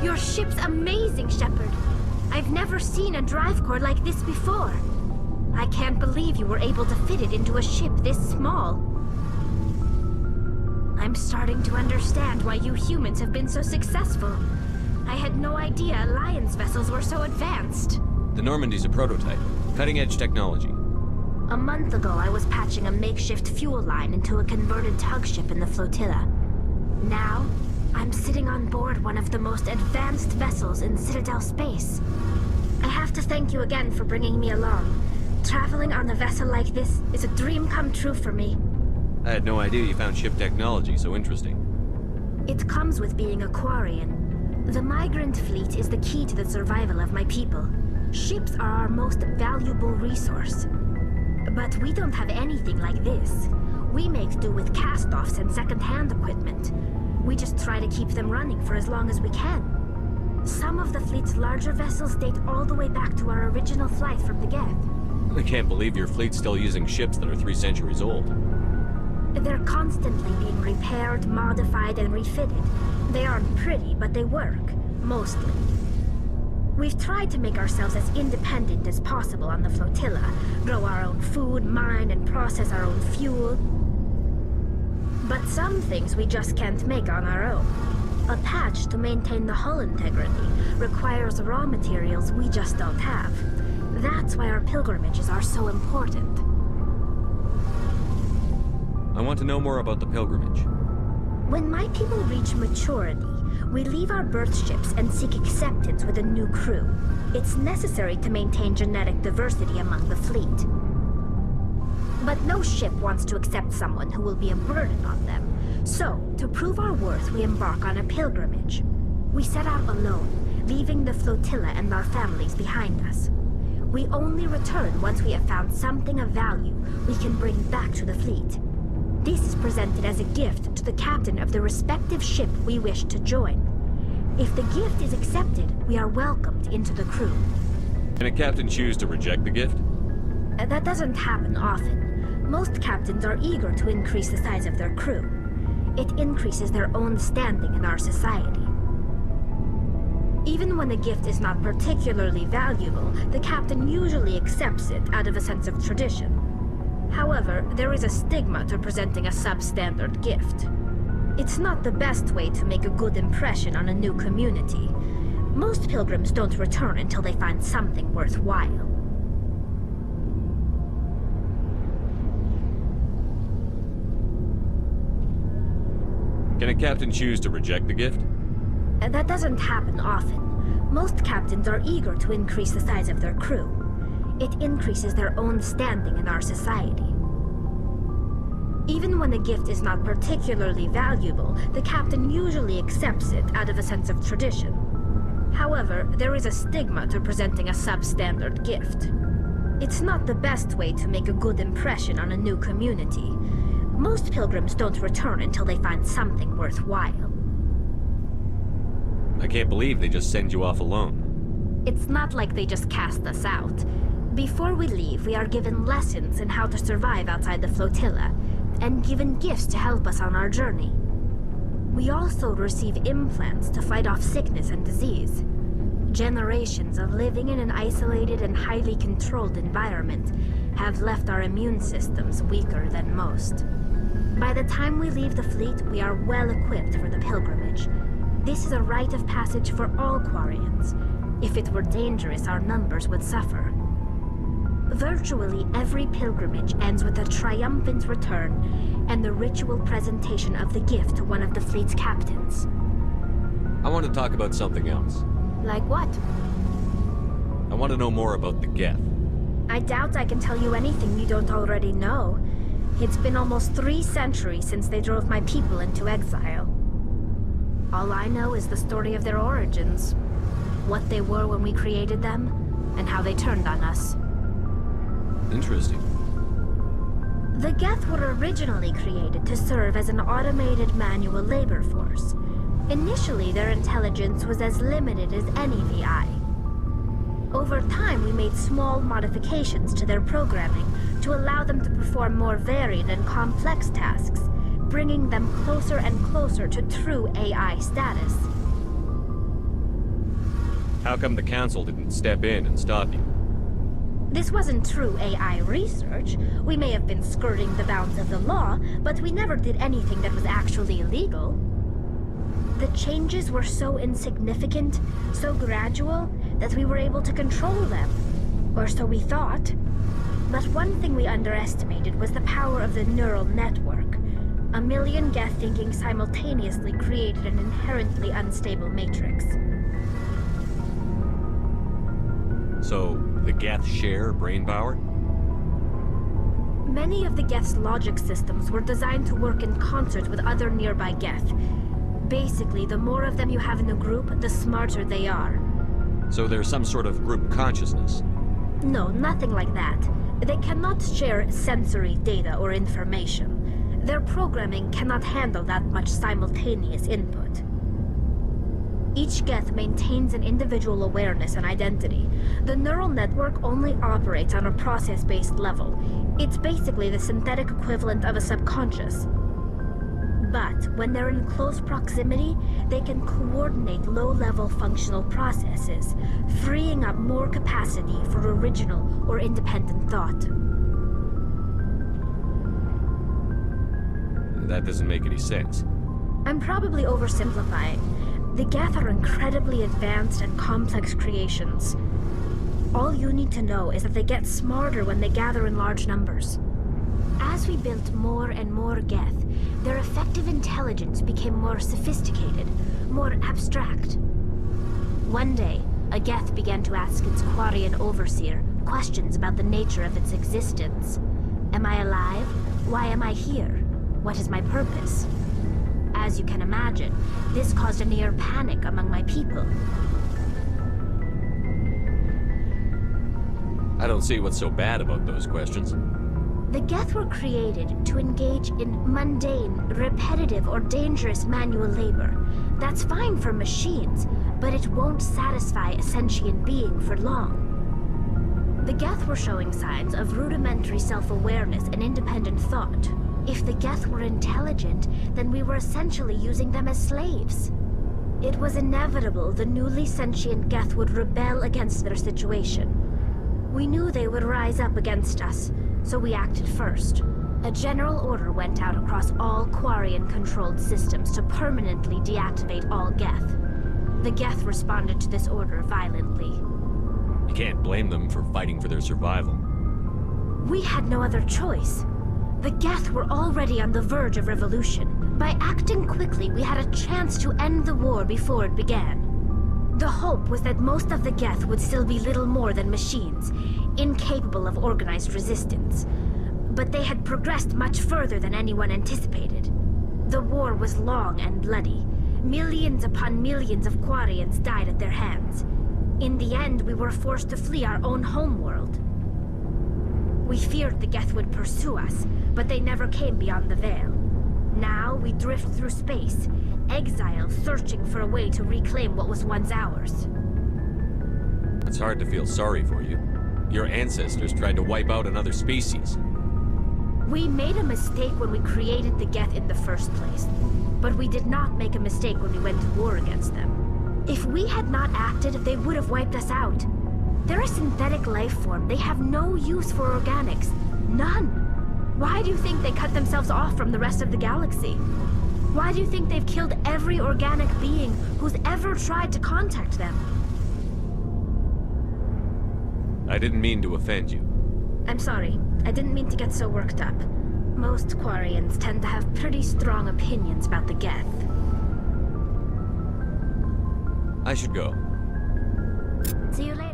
Your ship's amazing, Shepard. I've never seen a drive core like this before. I can't believe you were able to fit it into a ship this small. I'm starting to understand why you humans have been so successful. I had no idea Alliance vessels were so advanced. The Normandy's a prototype. Cutting-edge technology. A month ago, I was patching a makeshift fuel line into a converted tug ship in the flotilla. Now, I'm sitting on board one of the most advanced vessels in Citadel space. I have to thank you again for bringing me along. Traveling on a vessel like this is a dream come true for me. I had no idea you found ship technology so interesting. It comes with being a Quarian. The migrant fleet is the key to the survival of my people. Ships are our most valuable resource. But we don't have anything like this. We make do with cast-offs and second-hand equipment. We just try to keep them running for as long as we can. Some of the fleet's larger vessels date all the way back to our original flight from the Geth. I can't believe your fleet's still using ships that are 3 centuries old. They're constantly being repaired, modified, and refitted. They aren't pretty, but they work. Mostly. We've tried to make ourselves as independent as possible on the flotilla, grow our own food, mine, and process our own fuel. But some things we just can't make on our own. A patch to maintain the hull integrity requires raw materials we just don't have. That's why our pilgrimages are so important. I want to know more about the pilgrimage. When my people reach maturity, we leave our birth ships and seek acceptance with a new crew. It's necessary to maintain genetic diversity among the fleet. But no ship wants to accept someone who will be a burden on them. So, to prove our worth, we embark on a pilgrimage. We set out alone, leaving the flotilla and our families behind us. We only return once we have found something of value we can bring back to the fleet. This is presented as a gift to the captain of the respective ship we wish to join. If the gift is accepted, we are welcomed into the crew. Can a captain choose to reject the gift? That doesn't happen often. Most captains are eager to increase the size of their crew. It increases their own standing in our society. Even when the gift is not particularly valuable, the captain usually accepts it out of a sense of tradition. However, there is a stigma to presenting a substandard gift. It's not the best way to make a good impression on a new community. Most pilgrims don't return until they find something worthwhile. Can a captain choose to reject the gift? That doesn't happen often. Most captains are eager to increase the size of their crew. It increases their own standing in our society. Even when the gift is not particularly valuable, the captain usually accepts it out of a sense of tradition. However, there is a stigma to presenting a substandard gift. It's not the best way to make a good impression on a new community. Most pilgrims don't return until they find something worthwhile. I can't believe they just send you off alone. It's not like they just cast us out. Before we leave, we are given lessons in how to survive outside the flotilla, and given gifts to help us on our journey. We also receive implants to fight off sickness and disease. Generations of living in an isolated and highly controlled environment have left our immune systems weaker than most. By the time we leave the fleet, we are well equipped for the pilgrimage. This is a rite of passage for all Quarians. If it were dangerous, our numbers would suffer. Virtually every pilgrimage ends with a triumphant return and the ritual presentation of the gift to one of the fleet's captains. I want to talk about something else. Like what? I want to know more about the geth. I doubt I can tell you anything you don't already know. It's been almost 3 centuries since they drove my people into exile. All I know is the story of their origins, what they were when we created them, and how they turned on us. Interesting. The Geth were originally created to serve as an automated manual labor force. Initially, their intelligence was as limited as any VI. Over time, we made small modifications to their programming to allow them to perform more varied and complex tasks, bringing them closer and closer to true AI status. How come the Council didn't step in and stop you? This wasn't true AI research. We may have been skirting the bounds of the law, but we never did anything that was actually illegal. The changes were so insignificant, so gradual, that we were able to control them. Or so we thought. But one thing we underestimated was the power of the neural network. A million geth thinking simultaneously created an inherently unstable matrix. So, the geth share brain power? Many of the geth's logic systems were designed to work in concert with other nearby geth. Basically, the more of them you have in the group, the smarter they are. So there's some sort of group consciousness? No, nothing like that. They cannot share sensory data or information. Their programming cannot handle that much simultaneous input. Each geth maintains an individual awareness and identity. The neural network only operates on a process-based level. It's basically the synthetic equivalent of a subconscious. But when they're in close proximity, they can coordinate low-level functional processes, freeing up more capacity for original or independent thought. That doesn't make any sense. I'm probably oversimplifying. The geth are incredibly advanced and complex creations. All you need to know is that they get smarter when they gather in large numbers. As we built more and more geth, their effective intelligence became more sophisticated, more abstract. One day, a geth began to ask its quarian overseer questions about the nature of its existence. Am I alive? Why am I here? What is my purpose? As you can imagine, this caused a near panic among my people. I don't see what's so bad about those questions. The geth were created to engage in mundane, repetitive, or dangerous manual labor. That's fine for machines, but it won't satisfy a sentient being for long. The geth were showing signs of rudimentary self-awareness and independent thought. If the geth were intelligent, then we were essentially using them as slaves. It was inevitable the newly sentient geth would rebel against their situation. We knew they would rise up against us, so we acted first. A general order went out across all Quarian-controlled systems to permanently deactivate all geth. The geth responded to this order violently. You can't blame them for fighting for their survival. We had no other choice. The geth were already on the verge of revolution. By acting quickly, we had a chance to end the war before it began. The hope was that most of the geth would still be little more than machines, incapable of organized resistance. But they had progressed much further than anyone anticipated. The war was long and bloody. Millions upon millions of Quarians died at their hands. In the end, we were forced to flee our own homeworld. We feared the geth would pursue us, but they never came beyond the veil. Now we drift through space, exile searching for a way to reclaim what was once ours. It's hard to feel sorry for you. Your ancestors tried to wipe out another species. We made a mistake when we created the geth in the first place, but we did not make a mistake when we went to war against them. If we had not acted, they would have wiped us out. They're a synthetic life form. They have no use for organics. None. Why do you think they cut themselves off from the rest of the galaxy? Why do you think they've killed every organic being who's ever tried to contact them? I didn't mean to offend you. I'm sorry. I didn't mean to get so worked up. Most Quarians tend to have pretty strong opinions about the geth. I should go. See you later.